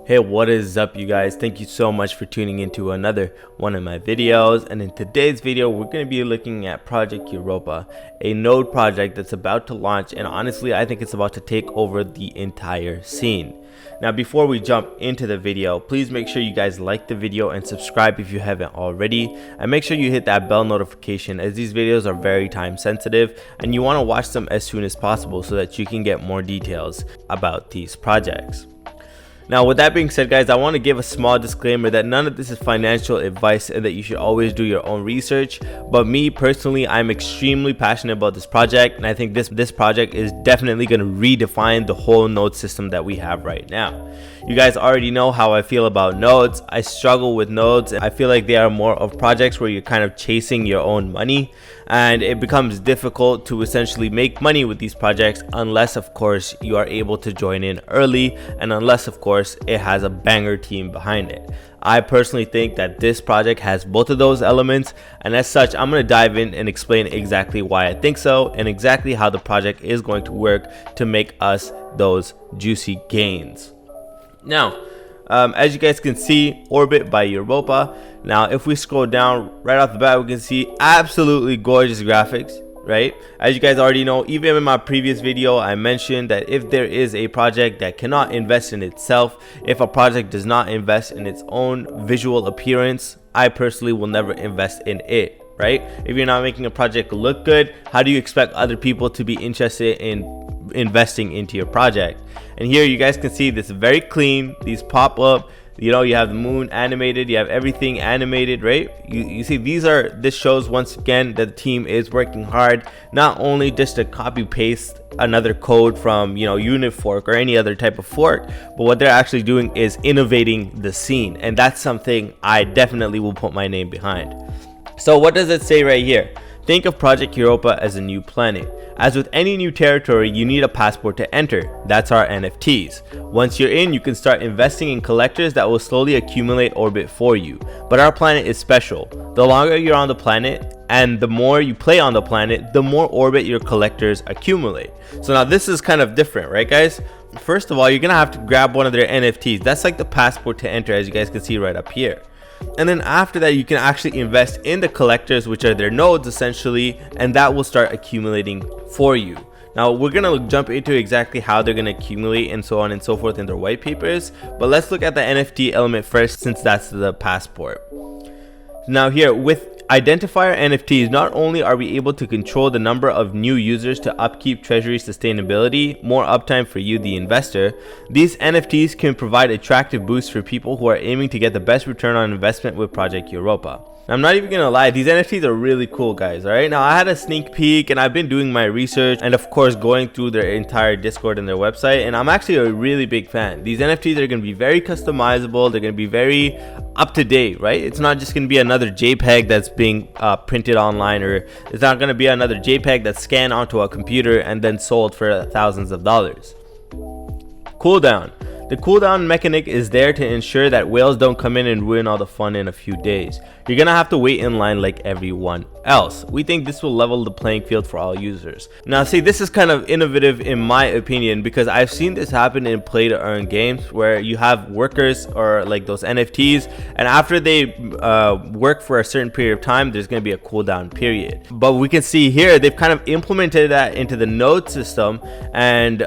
Hey, what is up, you guys? Thank you so much for tuning into another one of my videos. And in today's video, we're going to be looking at Project Europa, a node project that's about to launch, and honestly I think it's about to take over the entire scene. Now, before we jump into the video, please make sure you guys like the video and subscribe if you haven't already, and make sure you hit that bell notification, as these videos are very time sensitive and you want to watch them as soon as possible so that you can get more details about these projects. Now, with that being said, guys, I want to give a small disclaimer that none of this is financial advice and that you should always do your own research. But me personally, I'm extremely passionate about this project, and I think this project is definitely going to redefine the whole node system that we have right now. You guys already know how I feel about nodes. I struggle with nodes, and I feel like they are more of projects where you're kind of chasing your own money, and it becomes difficult to essentially make money with these projects unless, of course, you are able to join in early, and unless, of course, it has a banger team behind it. I personally think that this project has both of those elements, and as such, I'm going to dive in and explain exactly why I think so and exactly how the project is going to work to make us those juicy gains. Now, as you guys can see, Orbit by Europa. Now, if we scroll down right off the bat, we can see absolutely gorgeous graphics, right? As you guys already know, even in my previous video, I mentioned that if there is a project that cannot invest in itself, if a project does not invest in its own visual appearance, I personally will never invest in it, right? If you're not making a project look good, how do you expect other people to be interested in investing into your project? And here you guys can see this very clean, these pop up, you know, you have the moon animated, you have everything animated, right? You see, this shows once again that the team is working hard, not only just to copy paste another code from, you know, unit fork or any other type of fork, but what they're actually doing is innovating the scene, and that's something I definitely will put my name behind. So what does it say right here? Think of Project Europa as a new planet. As with any new territory, you need a passport to enter. That's our NFTs. Once you're in, you can start investing in collectors that will slowly accumulate orbit for you. But our planet is special. The longer you're on the planet and the more you play on the planet, the more orbit your collectors accumulate. So now this is kind of different, right, guys? First of all, you're gonna have to grab one of their NFTs. That's like the passport to enter, as you guys can see right up here. And then after that, you can actually invest in the collectors, which are their nodes essentially, and that will start accumulating for you. Now, we're gonna jump into exactly how they're gonna accumulate and so on and so forth in their white papers, but let's look at the NFT element first, since that's the passport. Now here, with identifier NFTs, not only are we able to control the number of new users to upkeep treasury sustainability, more uptime for you, the investor, these NFTs can provide attractive boosts for people who are aiming to get the best return on investment with Project Europa. I'm not even gonna lie, these NFTs are really cool, guys. Alright, now I had a sneak peek and I've been doing my research and of course going through their entire Discord and their website, and I'm actually a really big fan. These NFTs are gonna be very customizable, they're gonna be very up to date, right? It's not just gonna be another JPEG that's being printed online, or it's not gonna be another JPEG that's scanned onto a computer and then sold for thousands of dollars. Cooldown. The cooldown mechanic is there to ensure that whales don't come in and ruin all the fun in a few days. You're gonna have to wait in line like everyone else. We think this will level the playing field for all users. Now, see, this is kind of innovative in my opinion, because I've seen this happen in play to earn games where you have workers or like those NFTs, and after they work for a certain period of time, there's gonna be a cooldown period. But we can see here they've kind of implemented that into the node system, and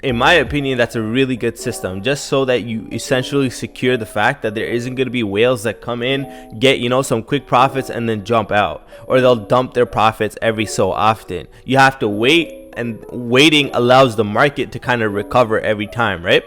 in my opinion, that's a really good system, just so that you essentially secure the fact that there isn't going to be whales that come in, get, you know, some quick profits and then jump out, or they'll dump their profits every so often. You have to wait, and waiting allows the market to kind of recover every time, right?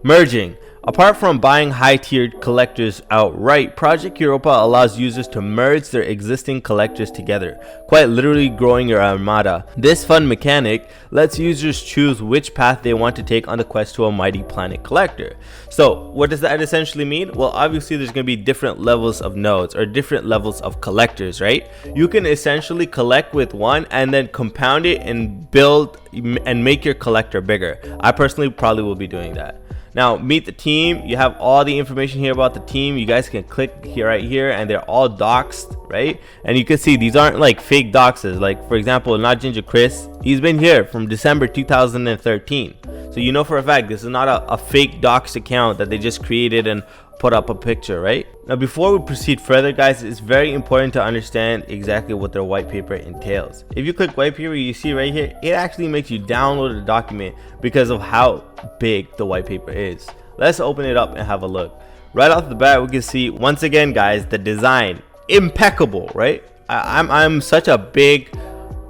Merging. Apart from buying high-tiered collectors outright, Project Europa allows users to merge their existing collectors together, quite literally growing your armada. This fun mechanic lets users choose which path they want to take on the quest to a mighty planet collector. So what does that essentially mean? Well, obviously there's going to be different levels of nodes or different levels of collectors, right? You can essentially collect with one and then compound it and build and make your collector bigger. I personally probably will be doing that. Now, meet the team. You have all the information here about the team. You guys can click here, right here, and they're all doxed, right? And you can see these aren't like fake doxes. Like, for example, Not Ginger Chris, he's been here from December 2013. So you know for a fact this is not a fake docs account that they just created and put up a picture, right? Now before we proceed further, guys, it's very important to understand exactly what their white paper entails. If you click white paper, you see right here, it actually makes you download the document because of how big the white paper is. Let's open it up and have a look. Right off the bat, we can see once again, guys, the design impeccable, right? I'm such a big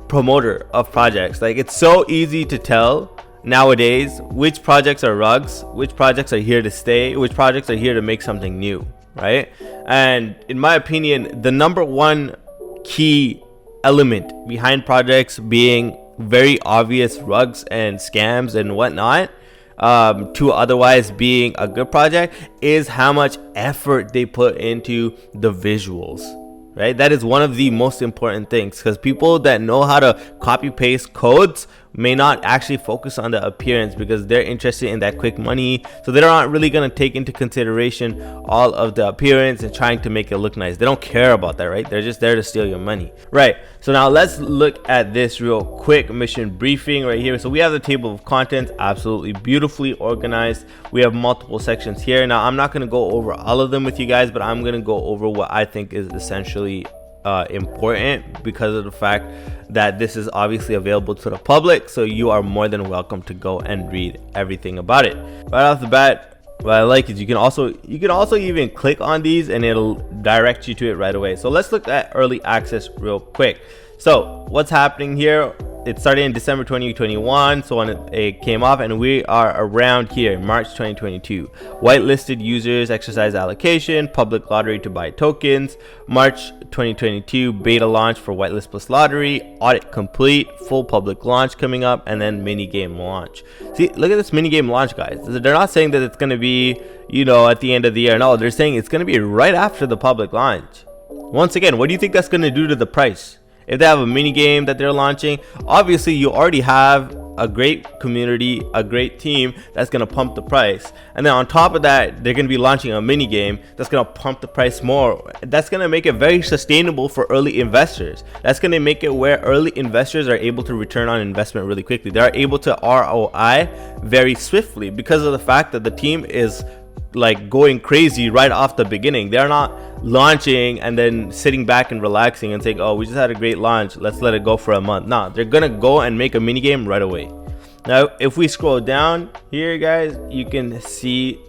promoter of projects. Like, it's so easy to tell nowadays which projects are rugs, which projects are here to stay, which projects are here to make something new, right? And in my opinion, the number one key element behind projects being very obvious rugs and scams and whatnot, to otherwise being a good project, is how much effort they put into the visuals, right? That is one of the most important things, because people that know how to copy paste codes may not actually focus on the appearance because they're interested in that quick money. So they're not really going to take into consideration all of the appearance and trying to make it look nice. They don't care about that, right? They're just there to steal your money, right? So now let's look at this real quick mission briefing right here. So we have the table of contents, absolutely beautifully organized. We have multiple sections here. Now I'm not going to go over all of them with you guys, but I'm going to go over what I think is essentially important, because of the fact that this is obviously available to the public, so you are more than welcome to go and read everything about it. Right off the bat, what I like is you can also even click on these and it'll direct you to it right away. So let's look at early access real quick. So what's happening here? It started in December 2021, so when it came off, and we are around here, March 2022. Whitelisted users exercise allocation, public lottery to buy tokens. March 2022, beta launch for whitelist plus lottery, audit complete, full public launch coming up, and then mini game launch. See, look at this mini game launch, guys. They're not saying that it's going to be, you know, at the end of the year. No, they're saying it's going to be right after the public launch. Once again, what do you think that's going to do to the price? If they have a mini game that they're launching, obviously you already have a great community, a great team that's going to pump the price. And then on top of that, they're going to be launching a mini game that's going to pump the price more. That's going to make it very sustainable for early investors. That's going to make it where early investors are able to return on investment really quickly. They're able to ROI very swiftly because of the fact that the team is like going crazy right off the beginning. They're not launching and then sitting back and relaxing and saying, oh, we just had a great launch, let's let it go for a month. No, they're gonna go and make a mini game right away. Now if we scroll down here, guys, you can see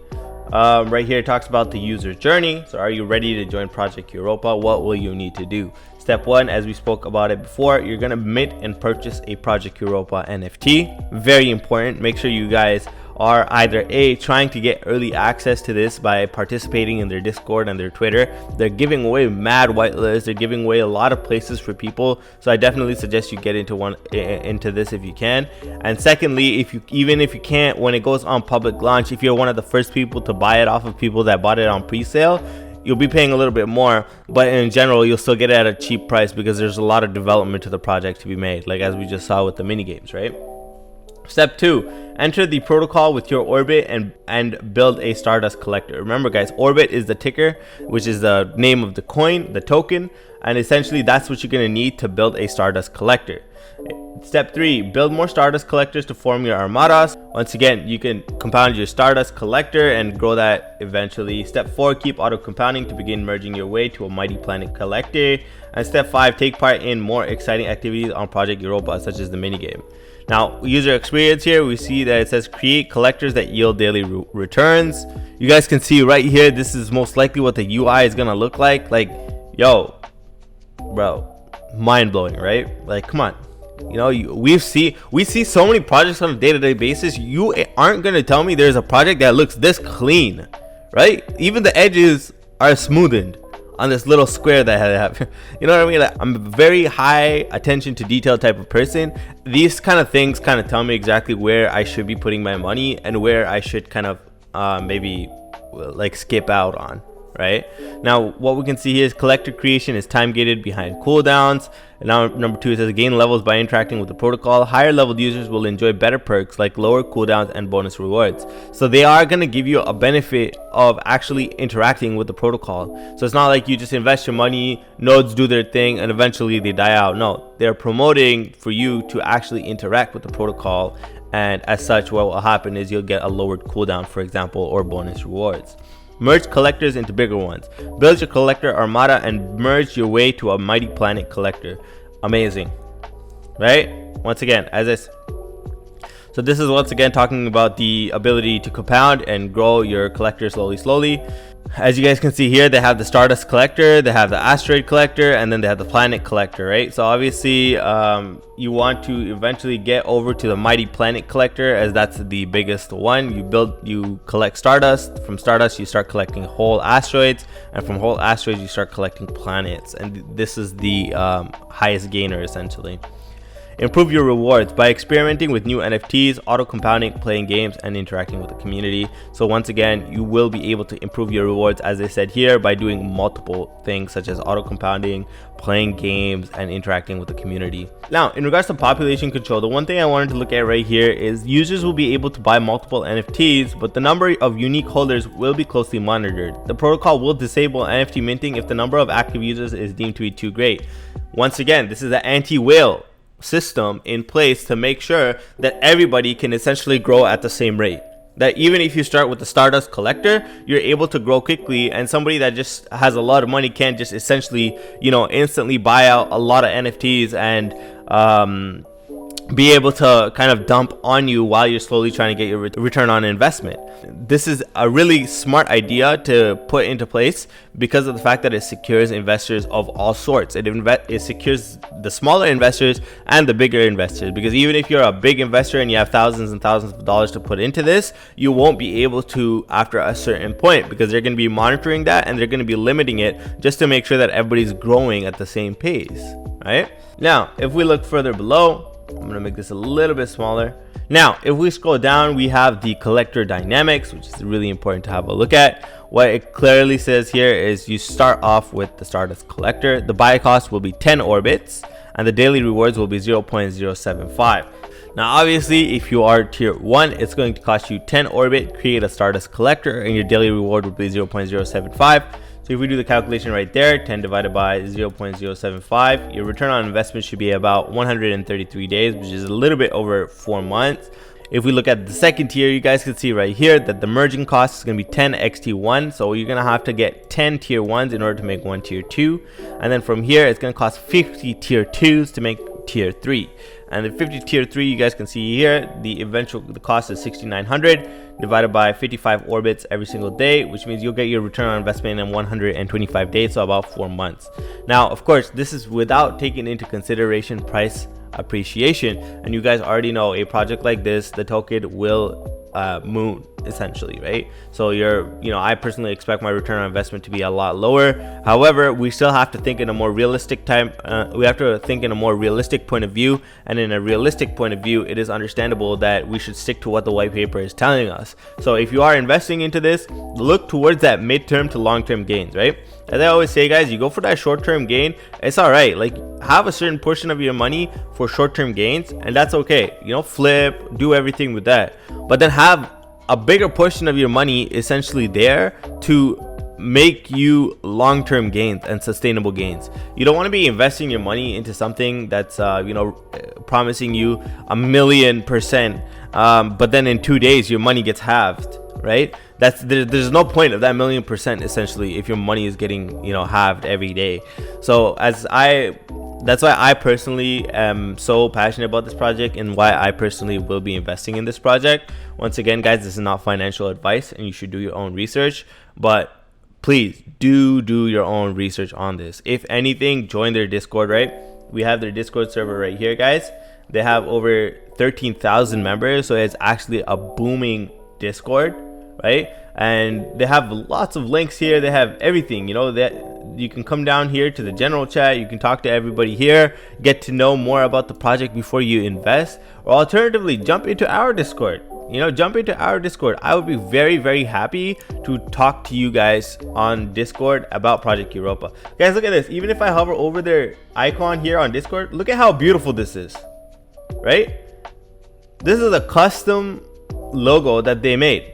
right here it talks about the user journey. So are you ready to join Project Europa? What will you need to do? Step one, as we spoke about it before, you're gonna mint and purchase a Project Europa NFT. Very important. Make sure you guys are either trying to get early access to this by participating in their Discord and their Twitter. They're giving away mad whitelists. They're giving away a lot of places for people. So I definitely suggest you get into this if you can. And secondly, even if you can't, when it goes on public launch, if you're one of the first people to buy it off of people that bought it on pre-sale, you'll be paying a little bit more, but in general you'll still get it at a cheap price because there's a lot of development to the project to be made, like as we just saw with the mini games, right? Step 2, enter the protocol with your Orbit and build a Stardust collector. Remember, guys, Orbit is the ticker, which is the name of the coin, the token, and essentially that's what you're going to need to build a Stardust collector. Step 3, build more Stardust collectors to form your armadas. Once again, you can compound your Stardust collector and grow that eventually. Step 4, keep auto compounding to begin merging your way to a mighty planet collector. And step 5, take part in more exciting activities on Project Europa, such as the minigame. Now, user experience here, we see that it says create collectors that yield daily returns. You guys can see right here, this is most likely what the UI is gonna look like. Like, yo, bro, mind blowing, right? Like, come on. You know, we see so many projects on a day-to-day basis. You aren't gonna tell me there's a project that looks this clean, right? Even the edges are smoothened on this little square that I have. You know what I mean? Like, I'm a very high attention to detail type of person. These kind of things kind of tell me exactly where I should be putting my money and where I should kind of maybe like skip out on. Right now, what we can see here is collector creation is time gated behind cooldowns. And now number 2, it says gain levels by interacting with the protocol. Higher leveled users will enjoy better perks like lower cooldowns and bonus rewards. So they are going to give you a benefit of actually interacting with the protocol. So it's not like you just invest your money, nodes do their thing, and eventually they die out. No, they're promoting for you to actually interact with the protocol and as such what will happen is you'll get a lowered cooldown, for example, or bonus rewards. Merge collectors into bigger ones. Build your collector armada and merge your way to a mighty planet collector. Amazing, right? Once again, so this is once again talking about the ability to compound and grow your collector slowly. As you guys can see here, they have the Stardust collector, they have the asteroid collector, and then they have the planet collector, right? So obviously you want to eventually get over to the mighty planet collector, as that's the biggest one. You collect Stardust. From Stardust you start collecting whole asteroids, and from whole asteroids you start collecting planets, and this is the highest gainer essentially. Improve your rewards by experimenting with new NFTs, auto compounding, playing games, and interacting with the community. So once again, you will be able to improve your rewards, as I said here, by doing multiple things such as auto compounding, playing games, and interacting with the community. Now, in regards to population control, the one thing I wanted to look at right here is users will be able to buy multiple NFTs, but the number of unique holders will be closely monitored. The protocol will disable NFT minting if the number of active users is deemed to be too great. Once again, this is an anti-whale system in place to make sure that everybody can essentially grow at the same rate. That even if you start with the Stardust collector, you're able to grow quickly, and somebody that just has a lot of money can't just essentially, instantly buy out a lot of NFTs and be able to kind of dump on you while you're slowly trying to get your return on investment. This is a really smart idea to put into place because of the fact that it secures investors of all sorts. It secures the smaller investors and the bigger investors, because even if you're a big investor and you have thousands and thousands of dollars to put into this, you won't be able to after a certain point, because they're going to be monitoring that and they're going to be limiting it just to make sure that everybody's growing at the same pace, right? Now, if we look further below, I'm going to make this a little bit smaller. Now, if we scroll down, we have the collector dynamics, which is really important to have a look at. What it clearly says here is you start off with the Stardust collector. The buy cost will be 10 orbits, and the daily rewards will be 0.075. Now, obviously, if you are tier 1, it's going to cost you 10 orbit, create a Stardust collector, and your daily reward will be 0.075. So if we do the calculation right there, 10 divided by 0.075, your return on investment should be about 133 days, which is a little bit over 4 months. If we look at the second tier, you guys can see right here that the merging cost is going to be 10 XT1. So you're going to have to get 10 tier 1s in order to make one tier 2. And then from here, it's going to cost 50 tier 2s to make tier 3. And the 50 tier 3, you guys can see here, the cost is 6,900 divided by 55 orbits every single day, which means you'll get your return on investment in 125 days, so about 4 months. Now, of course, this is without taking into consideration price appreciation, and you guys already know a project like this, the token will moon essentially, right? So I personally expect my return on investment to be a lot lower. However, we still have to think in a more realistic point of view, and in a realistic point of view, it is understandable that we should stick to what the white paper is telling us. So if you are investing into this, look towards that midterm to long-term gains, right? As I always say, guys, you go for that short-term gain, it's all right. Like, have a certain portion of your money for short-term gains, and that's okay. Flip, do everything with that, but then have a bigger portion of your money essentially there to make you long-term gains and sustainable gains. You don't want to be investing your money into something that's promising you 1,000,000%, but then in 2 days your money gets halved, right? There's no point of that 1,000,000% essentially if your money is getting halved every day. So that's why I personally am so passionate about this project, and why I personally will be investing in this project. Once again, guys, this is not financial advice, and you should do your own research, but please do your own research on this. If anything, join their Discord, right? We have their Discord server right here, guys. They have over 13,000 members, so it's actually a booming Discord, right? And they have lots of links here. They have everything, that you can come down here to the general chat. You can talk to everybody here, get to know more about the project before you invest, or alternatively jump into our Discord. I would be very, very happy to talk to you guys on Discord about Project Europa. Guys, look at this. Even if I hover over their icon here on Discord, look at how beautiful this is, right? This is a custom logo that they made.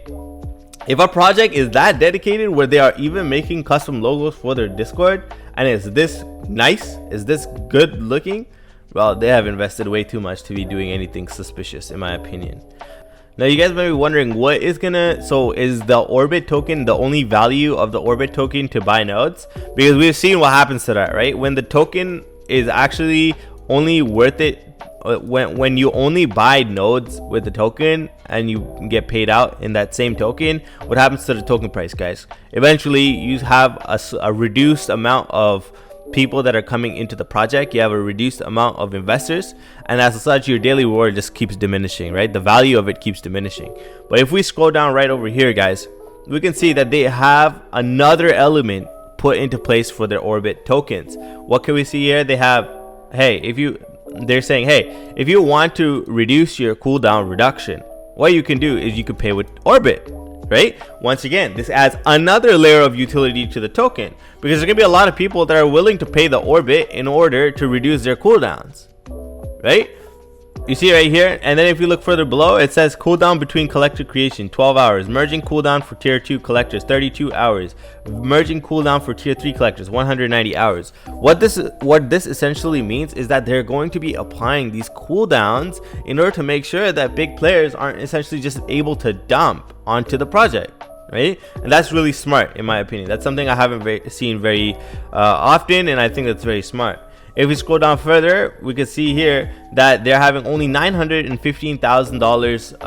If a project is that dedicated where they are even making custom logos for their Discord, and is this nice, is this good looking, well, they have invested way too much to be doing anything suspicious, in my opinion. Now you guys might be wondering, what is is the Orbit token the only value of the Orbit token to buy nodes? Because we've seen what happens to that, right? When the token is actually only worth it, when you only buy nodes with the token and you get paid out in that same token, what happens to the token price, guys? Eventually you have a reduced amount of people that are coming into the project. You have a reduced amount of investors, and as such your daily reward just keeps diminishing, right? The value of it keeps diminishing. But if we scroll down right over here, guys, we can see that they have another element put into place for their Orbit tokens. What can we see here? They have, they're saying, hey, if you want to reduce your cooldown reduction, what you can do is you could pay with Orbit, right? Once again, this adds another layer of utility to the token, because there's gonna be a lot of people that are willing to pay the Orbit in order to reduce their cooldowns, right? You see right here, and then if you look further below, it says cooldown between collector creation 12 hours, merging cooldown for tier 2 collectors 32 hours, merging cooldown for tier 3 collectors 190 hours. What this essentially means is that they're going to be applying these cooldowns in order to make sure that big players aren't essentially just able to dump onto the project, right? And that's really smart, in my opinion. That's something I haven't seen very often, and I think that's very smart. If we scroll down further, we can see here that they're having only $915,000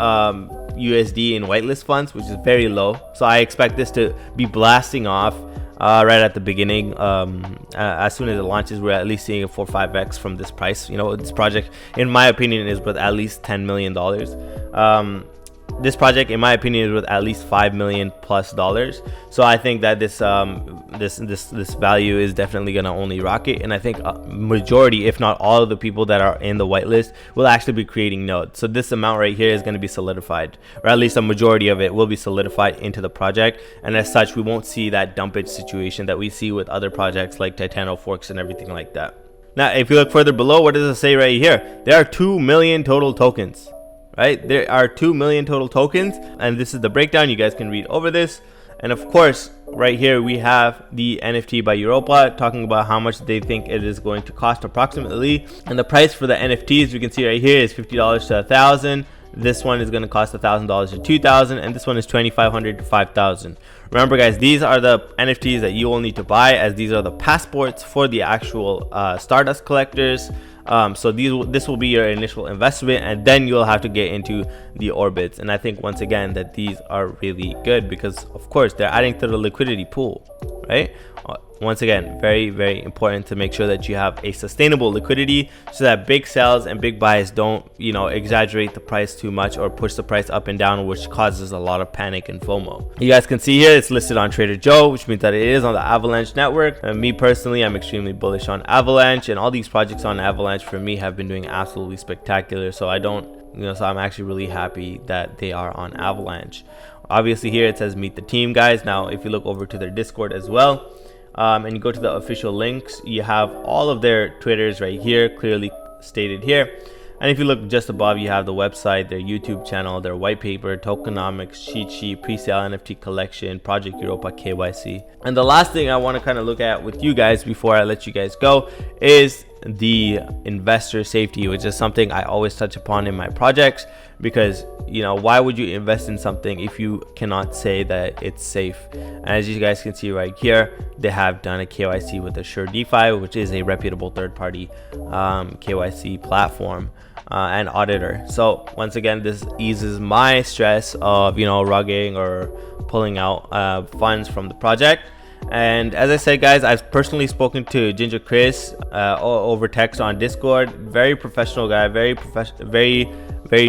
USD in whitelist funds, which is very low. So I expect this to be blasting off right at the beginning. As soon as it launches, we're at least seeing a 4-5x from this price. You know, this project, in my opinion, is worth at least $10 million. This project, in my opinion, is worth at least $5 million plus. So I think that this value is definitely gonna only rocket, and I think a majority, if not all, of the people that are in the whitelist will actually be creating nodes. So this amount right here is going to be solidified, or at least a majority of it will be solidified into the project, and as such we won't see that dumpage situation that we see with other projects like Titano Forks and everything like that. Now if you look further below, what does it say right here? There are 2 million total tokens. Right, there are 2 million total tokens, and this is the breakdown. You guys can read over this. And of course, right here we have the NFT by Europa talking about how much they think it is going to cost approximately, and the price for the NFTs we can see right here is $50 to $1,000. This one is going to cost $1,000 to $2,000, and this one is $2,500 to $5,000. Remember guys, these are the NFTs that you will need to buy, as these are the passports for the actual Stardust collectors. So this will be your initial investment, and then you'll have to get into the orbits. And I think once again that these are really good, because of course they're adding to the liquidity pool, right? Once again, very, very important to make sure that you have a sustainable liquidity, so that big sells and big buys don't, you know, exaggerate the price too much or push the price up and down, which causes a lot of panic and FOMO. You guys can see here it's listed on Trader Joe, which means that it is on the Avalanche network. And me personally, I'm extremely bullish on Avalanche, and all these projects on Avalanche for me have been doing absolutely spectacular. So I'm actually really happy that they are on Avalanche. Obviously here it says meet the team, guys. Now if you look over to their Discord as well, and you go to the official links, you have all of their Twitters right here, clearly stated here. And if you look just above, you have the website, their YouTube channel, their white paper, tokenomics, cheat sheet, pre-sale NFT collection, Project Europa, KYC. And the last thing I want to kind of look at with you guys before I let you guys go is the investor safety, which is something I always touch upon in my projects, because you know, why would you invest in something if you cannot say that it's safe? And as you guys can see right here, they have done a KYC with Assure DeFi, which is a reputable third-party KYC platform and auditor. So once again, this eases my stress of, you know, rugging or pulling out funds from the project. And as I said, guys, I've personally spoken to Ginger Chris over text on Discord. Very professional guy, very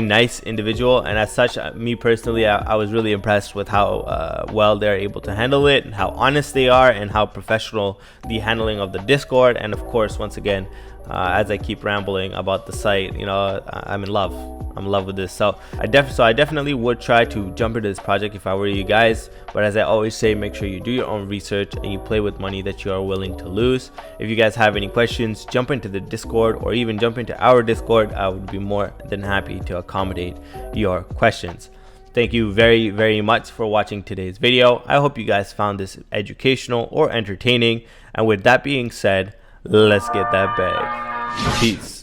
nice individual, and as such, me personally, I was really impressed with how well they're able to handle it, and how honest they are, and how professional the handling of the Discord. And of course, once again, as I keep rambling about the site, you know, I'm in love with this. So I definitely would try to jump into this project if I were you guys. But as I always say, make sure you do your own research and you play with money that you are willing to lose. If you guys have any questions, jump into the Discord, or even jump into our Discord. I would be more than happy to accommodate your questions. Thank you very, very much for watching today's video. I hope you guys found this educational or entertaining. And with that being said, let's get that bag. Peace.